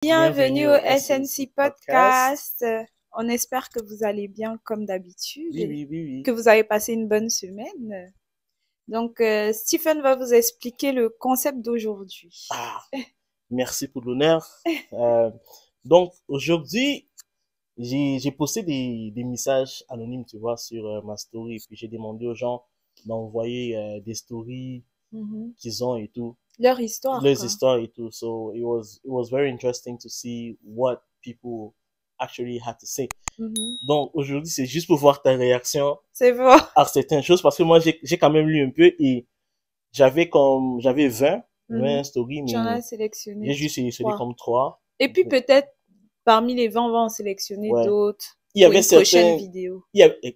Bienvenue au SNC Podcast. Podcast. On espère que vous allez bien comme d'habitude, Oui. que vous avez passé une bonne semaine. Donc, Stephen va vous expliquer le concept d'aujourd'hui. Ah, merci pour l'honneur. Euh, donc, aujourd'hui, j'ai posté des messages anonymes, tu vois, sur ma story. Puis j'ai demandé aux gens d'envoyer des stories Mhm. qu'ils ont et tout. Leur histoire, Leurs quoi. histoires et tout. So, it was very interesting to see what people actually had to say. Mhm. Donc, aujourd'hui, c'est juste pour voir ta réaction C'est bon. à certaines choses parce que moi, j'ai quand même lu un peu et j'avais 20 Mhm. stories, Tu en mais as sélectionné j'ai juste sélectionné 3. comme 3. Et puis peut-être, parmi les 20, on va en sélectionner Ouais. d'autres Il y pour avait une prochaine certains, vidéo.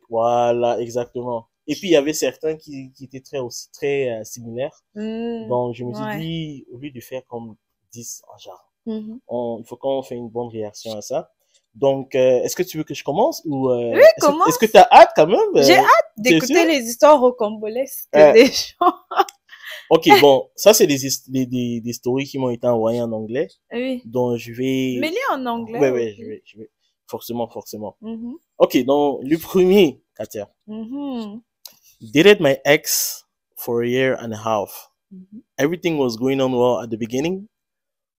voilà, exactement. Et puis, il y avait certains qui étaient aussi très similaires. Donc, je me suis Ouais. dit, au lieu de faire comme 10 en genre, Mhm. il faut qu'on fasse une bonne réaction à ça. Donc, est-ce que tu veux que je commence ou Oui, est-ce commence. que tu as hâte quand même? J'ai hâte T'es sûr? d'écouter les histoires rocambolesques Euh, des gens. Ok, bon, ça c'est des stories qui m'ont été envoyées en anglais, Oui. donc je vais... Mais lis en anglais. Ouais, aussi. je vais, forcément. Mhm. Ok, donc le premier, Katia. Mhm. Dated my ex for a year and a half. Mhm. Everything was going on well at the beginning.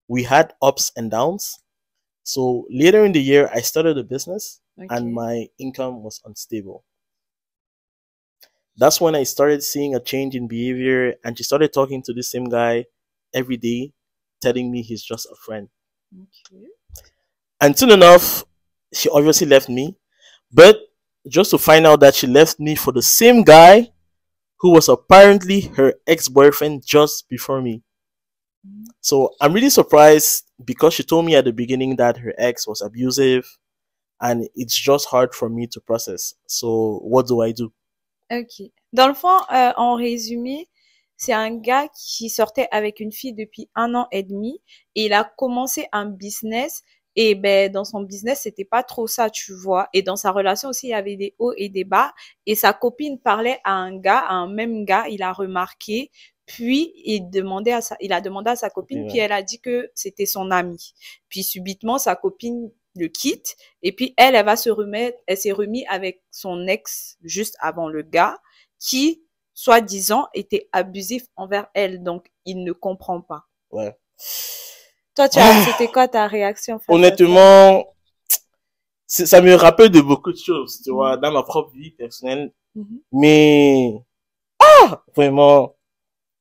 We had ups and downs. So later in the year, I started a business Okay. and my income was unstable. That's when I started seeing a change in behavior, and she started talking to the same guy every day, telling me he's just a friend. Okay. And soon enough, she obviously left me, but just to find out that she left me for the same guy who was apparently her ex-boyfriend just before me. So I'm really surprised because she told me at the beginning that her ex was abusive, and it's just hard for me to process. So what do I do? Ok. Dans le fond, en résumé, c'est un gars qui sortait avec une fille depuis 1 an et demi et il a commencé un business et ben dans son business c'était pas trop ça, tu vois. Et dans sa relation aussi il y avait des hauts et des bas et sa copine parlait à un gars, à un même gars, il a remarqué. Puis il a demandé à sa copine, puis Ouais. elle a dit que c'était son ami. Puis subitement sa copine le quitte et puis elle s'est remise avec son ex juste avant le gars qui, soi-disant, était abusif envers elle. Donc, il ne comprend pas. Ouais. Toi, c'était quoi ta réaction face à ça? Honnêtement, ça me rappelle de beaucoup de choses, tu vois, dans ma propre vie personnelle. Mais, vraiment,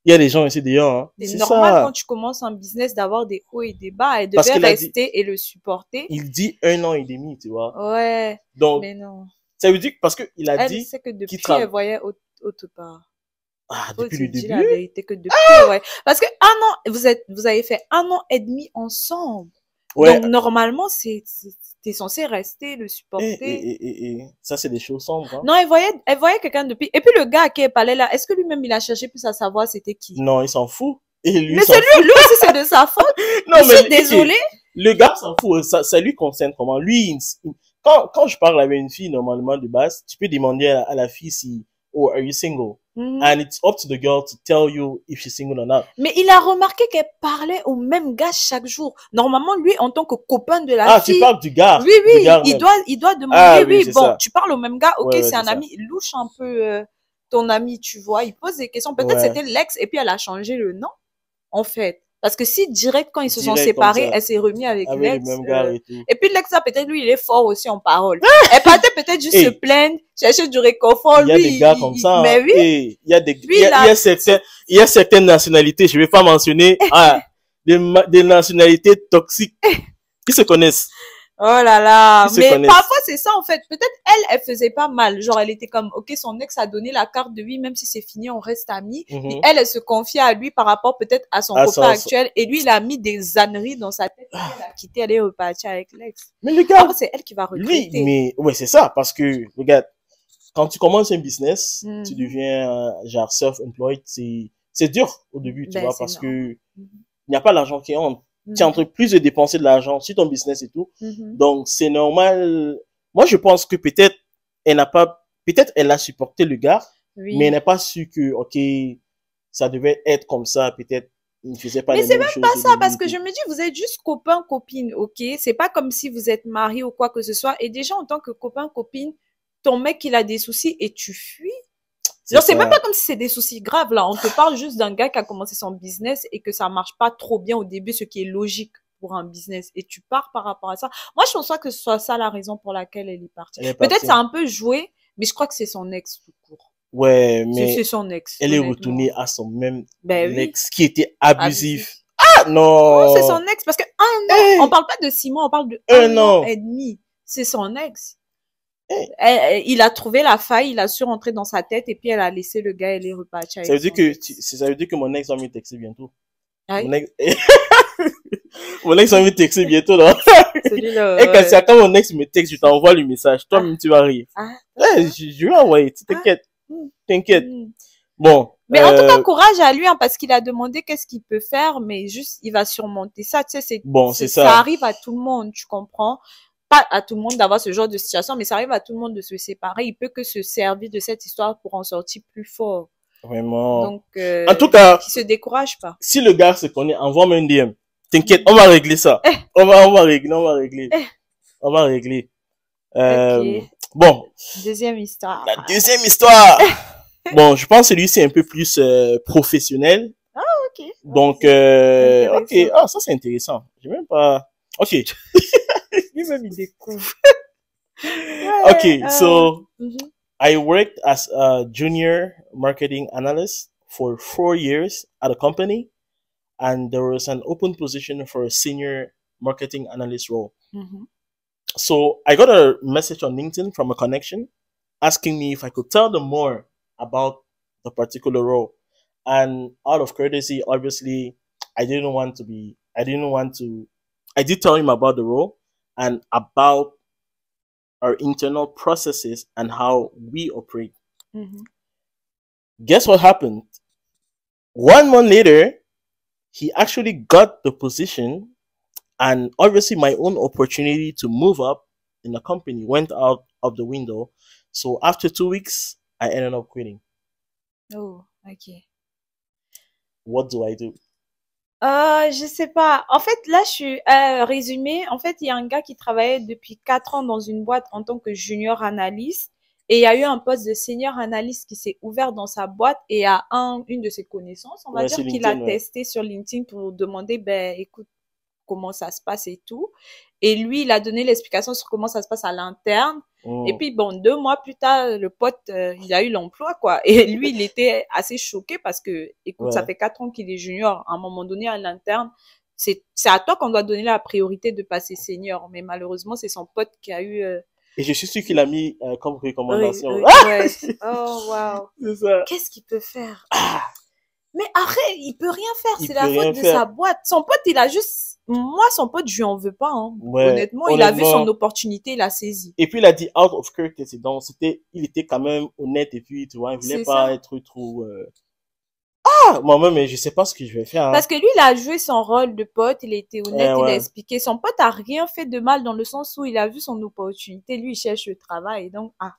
il y a des gens ici dehors, hein. C'est C'est normal ça. quand tu commences un business d'avoir des hauts et des bas. Elle Parce devait qu'il a dit, rester et le supporter. il dit 1 an et demi, tu vois. Ouais, Donc, mais non. ça veut dire que parce qu'il a Elle dit sait que qu'il depuis, elle travaille. voyait autre part. Ah, Faut depuis te le dire début? la vérité que depuis, ouais. Parce que vous avez fait 1 an et demi ensemble. Ouais. Donc, normalement, t'es censé rester, le supporter. Ça, c'est des choses sombres, hein. Non, elle voyait quelqu'un depuis. Et puis le gars à qui elle parlait là, est-ce que lui-même il a cherché plus à savoir c'était qui? Non, il s'en fout. Et lui, Mais s'en c'est fout. lui aussi c'est de sa faute. Non, Je mais suis désolée. le gars s'en fout. Ça lui concerne comment? Lui, quand je parle avec une fille, normalement, de base, tu peux demander à la fille si, oh, are you single? And it's up to the girl to tell you if she's single or not. Mais il a remarqué qu'elle parlait au même gars chaque jour. Normalement, lui, en tant que copain de la fille. Ah, tu parles du gars. Oui, du gars il doit demander, ah, oui, oui, bon, ça. tu parles au même gars, ok, Ouais, c'est un ça. ami, louche un peu ton ami, tu vois. Il pose des questions. Peut-être Ouais. c'était l'ex et puis elle a changé le nom, en fait. Parce que si direct, quand ils se sont Direct séparés, comme ça. elle s'est remise avec le l'ex. même gars et tout. Et puis l'ex, là, peut-être lui, il est fort aussi en parole. Elle partait peut-être juste se plaindre, chercher du réconfort. Il y a des gars comme ça. Mais oui. Et il y a certaines nationalités, je vais pas mentionner, des nationalités toxiques qui se connaissent. Oh là là. Qui se Mais connaissent. parfois, c'est ça, en fait. Peut-être elle faisait pas mal. Genre, elle était comme, ok, son ex a donné la carte de lui, même si c'est fini, on reste amis. Puis elle se confiait à lui par rapport peut-être à son copain actuel. Et lui, il a mis des âneries dans sa tête. Elle a quitté, elle est repartie avec l'ex. Mais le gars. Après, c'est elle qui va regretter. Lui, mais, ouais, c'est ça. Parce que, regarde, quand tu commences un business, tu deviens, genre, self-employed, c'est dur au début, tu vois, parce que il n'y a pas l'argent qui entre. Tu es en train plus de dépenser de l'argent sur ton business et tout. Donc, c'est normal. Moi, je pense que peut-être elle a supporté le gars, mais elle n'a pas su que, ok, ça devait être comme ça, peut-être il ne faisait pas Mais les c'est mêmes même choses pas au ça, début parce et que je tout. me dis, vous êtes juste copain, copine, ok? C'est pas comme si vous êtes marié ou quoi que ce soit. Et déjà, en tant que copain, copine, ton mec, il a des soucis et tu fuis. C'est Genre, c'est même pas ça. comme si c'est des soucis graves, là. On te parle juste d'un gars qui a commencé son business et que ça marche pas trop bien au début, ce qui est logique pour un business. Et tu pars par rapport à ça. Moi, je pense pas que ce soit ça la raison pour laquelle elle est partie. Elle est Peut-être partie. ça a un peu joué, mais je crois que c'est son ex tout court. Ouais, C'est mais son ex, elle est honnêtement. retournée à son même Ben oui, ex qui était abusif. abusif. Ah Non, c'est non! son ex, parce que un an, on Hey, parle pas de 6 mois, on parle de un un an an! et demi. C'est son ex. Hey. Il a trouvé la faille, il a su rentrer dans sa tête et puis elle a laissé le gars, elle est repartie Ça avec veut dire son que ex. ça veut dire que mon ex va me texter bientôt. Ah Mon oui, ex, mon ex va me texter bientôt, là. Et celui-là, quand, ouais. quand mon ex me texte, je t'envoie le message. Ah, Toi-même, tu vas rire. ah, Ouais, d'accord. je vais envoyer. Ah, T'inquiète. hmm, T'inquiète. hmm. Bon, Mais en tout cas, courage à lui, hein, parce qu'il a demandé qu'est-ce qu'il peut faire, mais juste, il va surmonter ça. Tu sais, bon, c'est ça ça. arrive à tout le monde, tu comprends? Pas à tout le monde d'avoir ce genre de situation, mais ça arrive à tout le monde de se séparer. Il peut que se servir de cette histoire pour en sortir plus fort. Vraiment. Donc, En tout cas, qu'il se décourage pas. si le gars se connaît, envoie-moi un DM. T'inquiète, on va régler ça. On va régler, on va régler. On va régler. Euh, Ok. bon, Deuxième histoire. la deuxième histoire. Bon, je pense que celui-ci est un peu plus professionnel. Ok. Donc, ok. Intéressant. Ah, ça c'est intéressant. J'ai même pas. Ok. Lui-même, il découvre. Okay, Ouais, so mhm. I worked as a junior marketing analyst for 4 years at a company, and there was an open position for a senior marketing analyst role. Mhm. So I got a message on LinkedIn from a connection asking me if I could tell them more about the particular role. And out of courtesy, obviously, I did tell him about the role and about our internal processes and how we operate. Mhm. Guess what happened? 1 month later, he actually got the position, and obviously my own opportunity to move up in the company went out of the window. So after 2 weeks, I ended up quitting. Oh, ok. What do I do? Je sais pas. En fait, là, je suis résumé. En fait, il y a un gars qui travaillait depuis 4 ans dans une boîte en tant que junior analyste. Et il y a eu un poste de senior analyste qui s'est ouvert dans sa boîte et il y a une de ses connaissances, on va Ouais, c'est dire, qu'il a LinkedIn, ouais. testé sur LinkedIn pour demander, ben, écoute, comment ça se passe et tout. Et lui, il a donné l'explication sur comment ça se passe à l'interne. Et Mm. puis, bon, 2 mois plus tard, le pote, il a eu l'emploi, quoi. Et lui, il était assez choqué parce que, écoute, ça Ouais. fait 4 ans qu'il est junior. À un moment donné, à l'interne, c'est à toi qu'on doit donner la priorité de passer senior. Mais malheureusement, c'est son pote qui a eu, Et je suis sûr qu'il a mis comme oui, recommandation. oui, Ah, ouais. Oh, wow. c'est ça. Qu'est-ce qu'il peut faire? Mais après, il peut rien faire, Il c'est peut la faute rien de faire. sa boîte. Son pote, il a juste, moi, son pote, je lui en veux pas, hein. Ouais, Honnêtement, il a vu son honnêtement. opportunité, il a saisi. Et puis il a dit out of courtesy, donc il était quand même honnête et puis tu vois, il voulait C'est pas ça. être trop. Ah, moi-même, mais je sais pas ce que je vais faire. Hein. Parce que lui, il a joué son rôle de pote, il a été honnête, il a Ouais. expliqué. Son pote a rien fait de mal dans le sens où il a vu son opportunité. Lui, il cherche le travail. Donc, Hmm.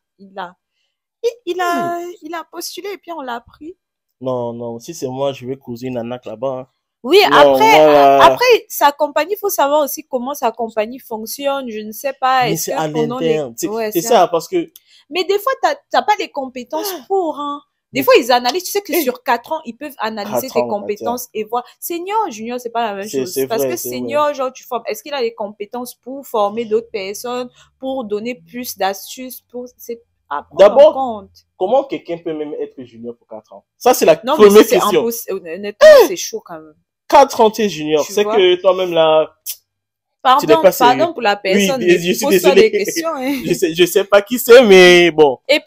il a postulé et puis on l'a pris. Non, non, si c'est moi, je vais causer une arnaque là-bas. Hein. Oui, Non, moi là, après, sa compagnie, il faut savoir aussi comment sa compagnie fonctionne. Je ne sais pas. mais Est-ce c'est à que pendant les, l'interne. ouais, C'est ça, parce que. mais des fois, t'as pas les compétences pour, hein. Des fois, ils analysent. Tu sais que sur 4 ans, ils peuvent analyser 4 tes ans, attends. compétences et voir. Senior, junior, c'est pas la même chose. C'est Parce vrai, que c'est vrai. senior, genre, tu formes. Est-ce qu'il a les compétences pour former d'autres personnes, pour donner plus d'astuces, pour, c'est à prendre en D'abord, compte. comment quelqu'un peut même être junior pour 4 ans? Ça, c'est la Non, mais première si c'est question. impossible, honnêtement, c'est chaud quand même. 4 ans, t'es junior. Tu C'est vois? que toi-même là, tu n'es pas sérieux. Pardon pour la personne, Oui, mais je suis pose-toi désolé. des questions, hein. Je sais pas qui c'est, mais bon. Et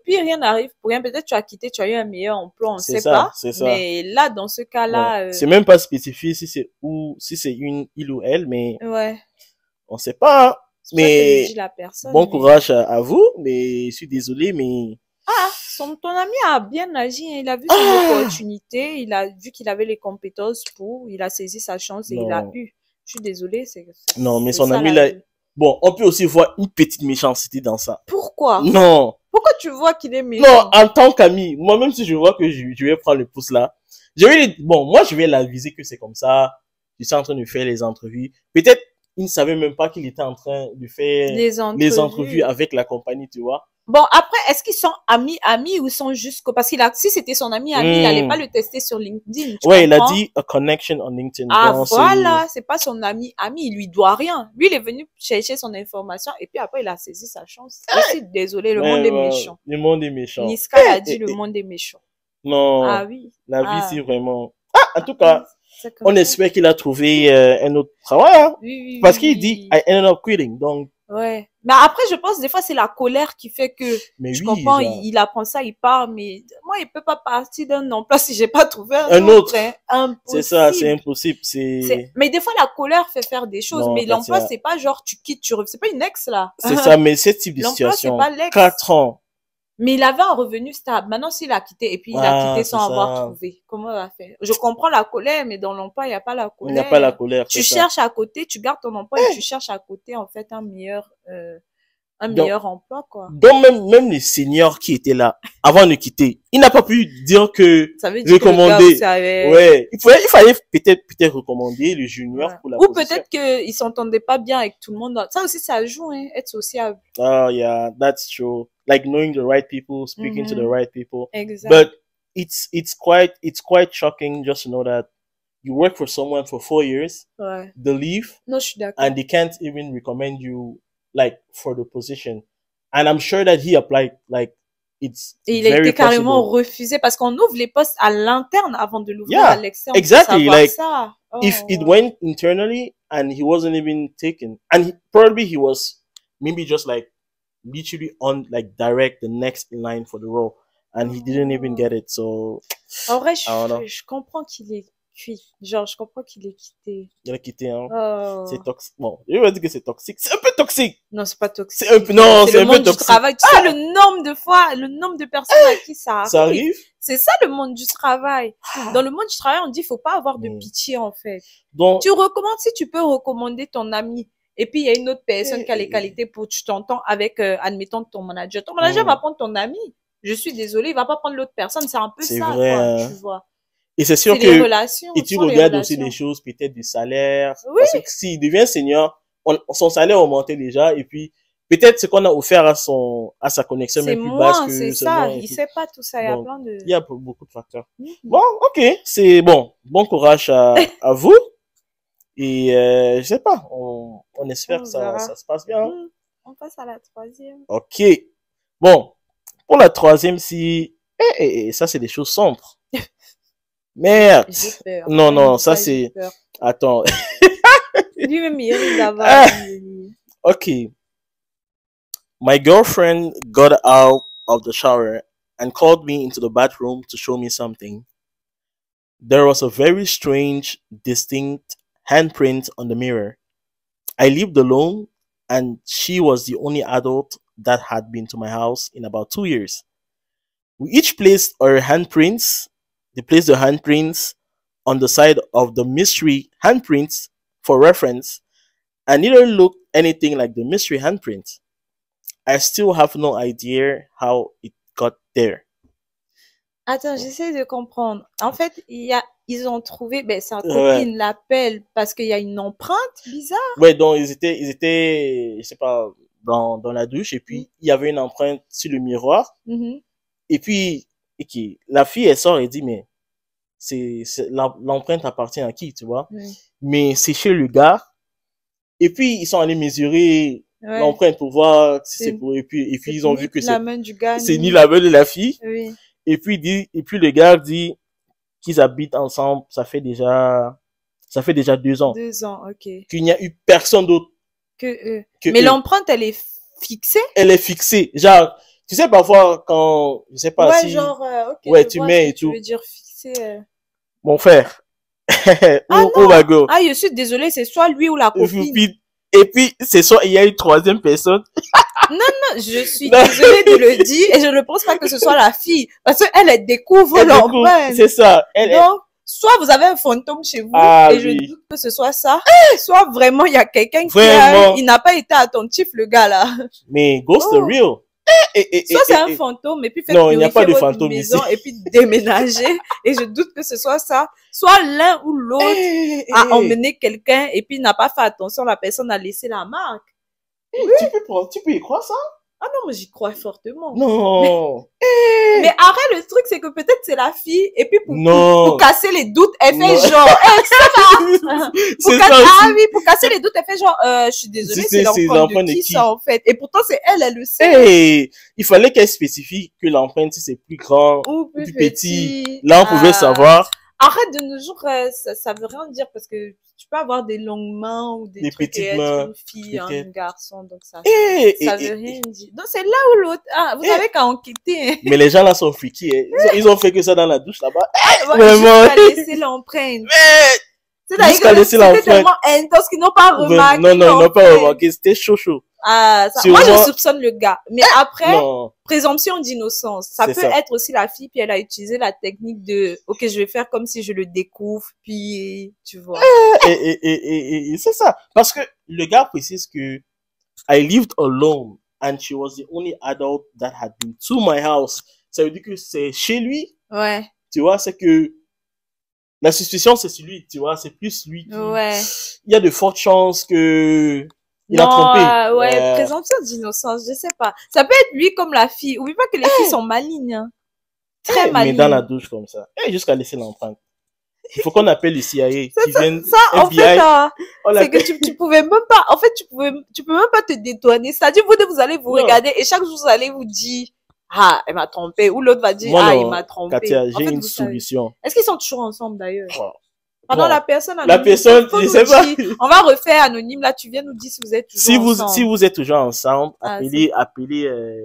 puis rien n'arrive pour rien. Peut-être tu as quitté, tu as eu un meilleur emploi, on C'est sait ça, pas. c'est ça. Mais là, dans ce Ouais. cas-là, C'est même pas spécifié si c'est il ou elle, mais ouais. on sait pas. Hein. C'est toi qui le Mais dis la personne. bon mais- courage à vous, mais je suis désolé, mais ton ami a bien agi, hein. Il a vu son opportunité, il a vu qu'il avait les compétences pour, il a saisi sa chance et il a non, eu. Je suis désolée, non, mais c'est son ça ami la là, vie. bon, on peut aussi voir une petite méchanceté dans ça. Pourquoi? Non, Pourquoi tu vois qu'il est non, méchant? en tant qu'ami, moi même si je vois que je vais prendre le pouce là, Je vais bon, moi, je vais l'aviser que c'est comme ça. Je suis en train de faire les entrevues. Peut-être, il ne savait même pas qu'il était en train de faire les entrevues avec la compagnie, tu vois. Bon, après, est-ce qu'ils sont amis ou ils sont juste... Parce qu'il a, si c'était son ami, il n'allait pas le tester sur LinkedIn. Ouais, il a dit a connection on LinkedIn. Ah, voilà, c'est pas son ami, il lui doit rien. Lui, il est venu chercher son information et puis après, il a saisi sa chance. Je suis désolée, le monde est méchant. Le monde est méchant. Niska a dit le monde est méchant. Non. Ah oui. La vie, c'est vraiment... Ah, en tout cas, on espère qu'il a trouvé un autre travail, hein. Oui, parce qu'il dit I ended up quitting, donc... Ouais. Mais après, je pense, des fois, c'est la colère qui fait que, je comprends, il apprend ça, il part, mais moi, il peut pas partir d'un emploi si j'ai pas trouvé un autre. Hein. C'est ça, c'est impossible, mais des fois, la colère fait faire des choses, mais l'emploi, c'est pas genre, tu quittes, c'est pas une ex, là. C'est ça, mais ce type de situation, 4 ans. Mais il avait un revenu stable. Maintenant, s'il a quitté, et puis il a quitté sans avoir trouvé, comment il va faire? Je comprends la colère, mais dans l'emploi, il n'y a pas la colère. Il n'y a pas la colère. Tu cherches à côté, tu gardes ton emploi et tu cherches à côté, en fait, un meilleur emploi, quoi. Donc, même les seniors qui étaient là, avant de quitter, il n'a pas pu dire que, ça veut dire recommander. Que avait... Ouais. Il fallait peut-être recommander le junior pour la position. Ou peut-être qu'ils s'entendaient pas bien avec tout le monde. Ça aussi, ça joue, hein, être sociable. Oh, yeah, that's true. Like knowing the right people, speaking to the right people. Exactly. But it's quite shocking just to know that you work for someone for 4 years, they leave, and they can't even recommend you like for the position. And I'm sure that he applied like it's il a été carrément refusé parce qu'on ouvre les postes à l'interne avant de l'ouvrir à l'externe. Exactly. Like if it went internally and he wasn't even taken, and probably he was maybe just like literally on like direct the next in line for the role, and he didn't even get it. So en vrai, je comprends qu'il est cuit. Genre, je comprends qu'il est quitté. Il a quitté, hein. C'est toxique. Bon, je vais dire que c'est toxique. C'est un peu toxique. Non, c'est pas toxique. C'est un peu, non, c'est un peu toxique. Travail. Tu sais, le nombre de fois, le nombre de personnes à qui ça arrive. C'est ça, le monde du travail. Dans le monde du travail, on dit, faut pas avoir de pitié, en fait. Donc, tu recommandes, si tu peux recommander ton ami. Et puis, il y a une autre personne qui a les qualités pour, tu t'entends avec, admettons, ton manager. Ton manager va prendre ton ami. Je suis désolée, il va pas prendre l'autre personne. C'est un peu ça, vrai, quoi, tu vois. Et c'est sûr que, et tu regardes aussi les choses, peut-être du salaire. Oui. Parce que s'il devient senior, son salaire a augmenté déjà, et puis, peut-être ce qu'on a offert à sa connexion même plus basse que c'est ça. Il sait pas tout ça. Il y a plein de... Il y a beaucoup de facteurs. Bon, ok. C'est bon. Bon courage à vous. Et, je sais pas. On espère que ça se passe bien. On passe à la troisième. Ok. Bon. Pour la troisième, ça, c'est des choses sombres. Merde. Non, ça c'est... Attends. Lui-même, il rit là-bas. Okay. My girlfriend got out of the shower and called me into the bathroom to show me something. There was a very strange, distinct handprint on the mirror. I lived alone, and she was the only adult that had been to my house in about 2 years. We each placed our handprints. They placed the handprints on the side of the mystery handprints for reference, and neither looked anything like the mystery handprint. I still have no idea how it got there. Attends, j'essaie de comprendre. En fait, ils ont trouvé, sa copine l'appelle parce qu'il y a une empreinte bizarre. Ouais, donc ils étaient, je sais pas, dans la douche, et puis il y avait une empreinte sur le miroir. Et puis, la fille, elle sort et dit, mais l'empreinte appartient à qui, tu vois? Mais c'est chez le gars. Et puis, ils sont allés mesurer l'empreinte pour voir si c'est pour, et puis ils ont vu que c'est ni la main de la fille. Oui. Et puis le gars dit qu'ils habitent ensemble, ça fait déjà 2 ans. 2 ans, ok. Qu'il n'y a eu personne d'autre que eux. Mais l'empreinte, elle est fixée? Elle est fixée. Genre, tu sais, parfois, quand, je sais pas si... genre, ok. Ouais, tu mets et tout. Tu veux dire fixé, Mon frère. Oh my God. Ah, je suis désolée, c'est soit lui ou la copine. Et puis, c'est soit il y a une troisième personne. Non, je suis désolée de le dire, et je ne pense pas que ce soit la fille, parce qu'elle découvre l'empreinte. C'est ça. Donc, soit vous avez un fantôme chez vous, et je doute que ce soit ça, soit vraiment il y a quelqu'un il n'a pas été attentif, le gars là. Mais ghost the real. Soit c'est un fantôme et puis fait non, il n'y a purifier pas de votre fantôme maison ici. et puis déménager. Et je doute que ce soit ça. Soit l'un ou l'autre a emmené quelqu'un et puis n'a pas fait attention, la personne a laissé la marque. Tu peux y croire ça? Ah non, mais j'y crois fortement. Non. Mais arrête, le truc, c'est que peut-être c'est la fille, et puis Non. pour casser les doutes, elle fait Non. genre, ça va. C'est ça aussi. Ah oui, pour casser les doutes, elle fait genre, je suis désolée, c'est l'empreinte de qui ça, en fait. Et pourtant, c'est elle le sait. Hey, il fallait qu'elle spécifie que l'empreinte, si c'est plus grand Ou ou plus petit. petit. Là, on pouvait savoir. Arrête de nos jours, ça veut rien dire parce que tu peux avoir des longues mains ou des trucs petites et être mains, une fille, un garçon, donc ça veut rien dire. Donc c'est là ou l'autre. Ah, vous avez qu'à enquêter. Mais les gens là sont freaky. Ils ont fait que ça dans la douche là-bas. Vraiment. Juste à laisser l'empreinte. C'est-à-dire que c'était tellement intense qu'ils n'ont pas remarqué. Non, ils n'ont pas remarqué. C'était chaud. Ah, ça. Moi, je soupçonne le gars. Mais après, présomption d'innocence. Ça peut être aussi la fille, puis elle a utilisé la technique de, ok, je vais faire comme si je le découvre, puis, tu vois. Et c'est ça. Parce que le gars précise que I lived alone and she was the only adult that had been to my house. Ça veut dire que c'est chez lui. Ouais. Tu vois, c'est que la suspicion, c'est sur lui, tu vois, c'est plus lui qui... Ouais. Il y a de fortes chances que il a trompé. Ouais, présomption d'innocence, je sais pas. Ça peut être lui comme la fille. Oublie pas que les filles sont malignes. Hein. Très malignes. Mais dans la douche comme ça. Jusqu'à laisser l'empreinte. Il faut qu'on appelle le CIA qui vienne. Ça, en fait, c'est que tu pouvais même pas, en fait, tu peux même pas te dédouaner. C'est-à-dire, vous allez vous regarder et chaque jour, vous allez vous dire, ah, elle m'a trompé. Ou l'autre va dire, il m'a trompé. Katia, j'ai une solution. Est-ce qu'ils sont toujours ensemble d'ailleurs? Pendant la personne, je sais pas. On va refaire anonyme. Là, tu viens nous dire si vous êtes toujours ensemble. Si vous êtes toujours ensemble, appelez,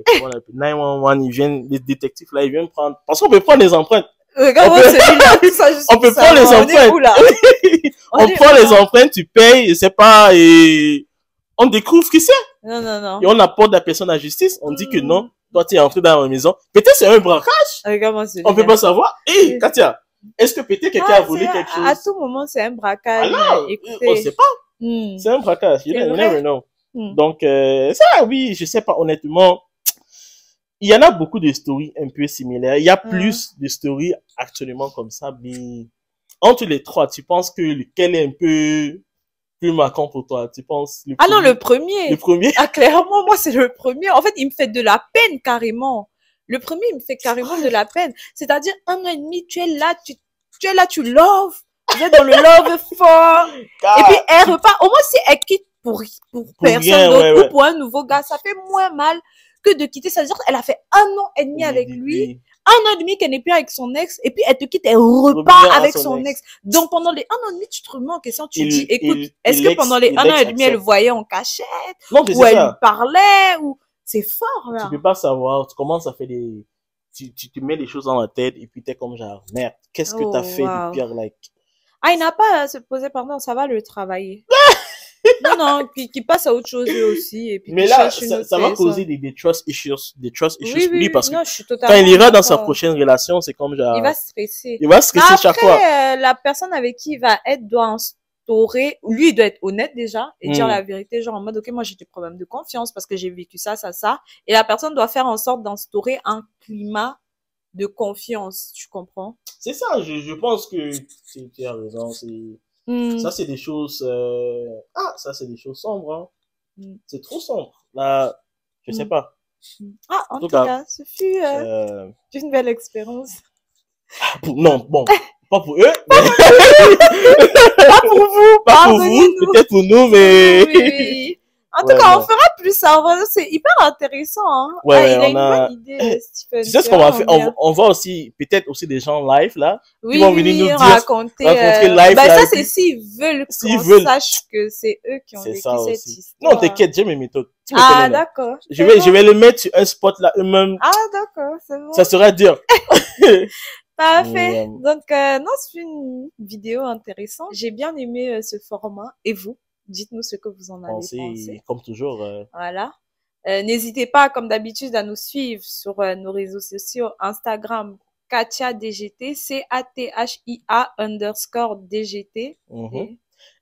comment on appelle, 911, les détectives là, ils viennent prendre, parce qu'on peut prendre les empreintes. Regarde, celui-là, tout ça, on peut prendre les empreintes. On prend les empreintes, tu payes, je sais pas, et on découvre qui c'est. Non. Et on apporte la personne à la justice, on dit que non, toi tu es entré dans la maison. Peut-être c'est un braquage. Regarde-moi celui-là. On peut pas savoir. Katia, est-ce que peut-être quelqu'un a volé quelque chose? À tout moment, c'est un braquage. Alors, on sait pas. C'est un braquage. You never know. Donc, ça, oui, je sais pas, honnêtement. Il y en a beaucoup de stories un peu similaires. Il y a plus de stories actuellement comme ça, mais entre les trois, tu penses que lequel est un peu plus marquant pour toi? Tu penses le premier? Non, le premier. Le premier? Ah, clairement, moi, c'est le premier. En fait, il me fait de la peine, carrément. Le premier, il me fait carrément de la peine. C'est-à-dire, 1 an et demi, tu es là, tu loves. Vous êtes dans le love fort. Et puis, elle repart. Au moins, si elle quitte pour personne d'autre ou pour un nouveau gars, ça fait moins mal que de quitter. C'est-à-dire, elle a fait 1 an et demi avec lui. 1 an et demi qu'elle n'est plus avec son ex. Et puis, elle te quitte, elle repart avec son ex. Donc, pendant les 1 an et demi, tu te remets en question. Tu dis, écoute, est-ce que pendant les 1 an et demi, elle le voyait en cachette? Ou elle lui parlait? Ou c'est fort, là. Tu peux pas savoir. Tu commences à faire tu te mets des choses dans la tête et puis t'es comme genre, merde, qu'est-ce que t'as fait de pire, like? Il n'a pas à se poser pardon, ça va le travailler. non, qui passe à autre chose lui aussi. Et puis mais là, ça va causer des trust issues oui, lui parce non, que quand il ira dans sa prochaine relation, c'est comme genre... Il va stresser. Chaque fois. La personne avec qui il va être doit instaurer, lui, il doit être honnête déjà et dire la vérité, genre en mode, ok, moi j'ai des problèmes de confiance parce que j'ai vécu ça. Et la personne doit faire en sorte d'instaurer un climat de confiance, tu comprends? C'est ça, je pense que tu as raison, ça c'est des choses, ça c'est des choses sombres, hein. C'est trop sombre. Là, je sais pas. En tout cas, ce fut une belle expérience. Non, bon, pas pour eux, mais... pas pour vous, pas pour vous, peut-être pour nous, mais... Oui. En tout cas, on fera plus ça. C'est hyper intéressant. Hein. Il a une bonne idée, Stephen. Tu sais ce qu'on va faire? On va aussi, peut-être aussi des gens live, là. Oui, qui vont venir nous raconter live. Ça, c'est s'ils veulent qu'on sache que c'est eux qui ont vécu cette histoire. Non, t'inquiète, j'ai mes méthodes. D'accord. Je vais le mettre sur un spot, là, eux-mêmes. D'accord, c'est bon. Ça sera dur. Parfait. Donc, non, c'est une vidéo intéressante. J'ai bien aimé ce format. Et vous? Dites-nous ce que vous en avez pensé. Comme toujours. Voilà. N'hésitez pas, comme d'habitude, à nous suivre sur nos réseaux sociaux. Instagram, Katia DGT, CATHIA_DGT.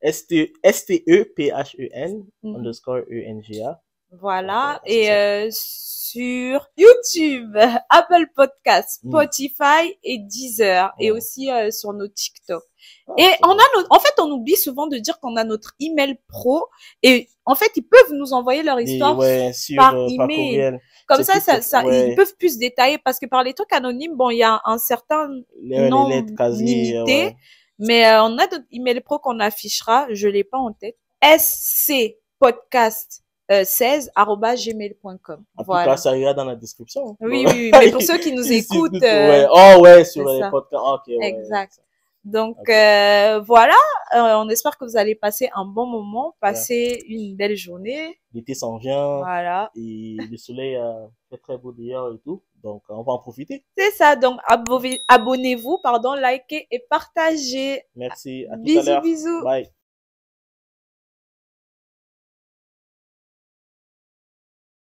STEPHEN _ENGA. Voilà. Donc, c'est Et ça. sur YouTube, Apple Podcasts, Spotify et Deezer. Et aussi sur nos TikTok. Et C'est bon. en fait, on oublie souvent de dire qu'on a notre email pro. Et en fait, ils peuvent nous envoyer leur Et histoire ouais, par par email. courriel. Comme C'est plus, ils ouais, peuvent plus détailler parce que par les trucs anonymes, bon, il y a un certain les nombre lettres quasi, limité, ouais. mais on a notre email pro qu'on affichera, je l'ai pas en tête, scpodcast16@gmail.com. En tout cas, Voilà. ça ira dans la description. Oui, Donc, oui, oui, mais pour ceux qui nous il écoutent, suffit que, ouais. Oh, ouais, sur c'est les ça. podcasts. Ok, ouais. Exact. Donc Ok, voilà, on espère que vous allez passer un bon moment, ouais. passer une belle journée. L'été s'en vient Voilà. et le soleil fait très beau dehors et tout. Donc, on va en profiter. C'est ça. Donc abonnez-vous, pardon, likez et partagez. Merci. À tout à Bisous, l'heure. bisous. Bye.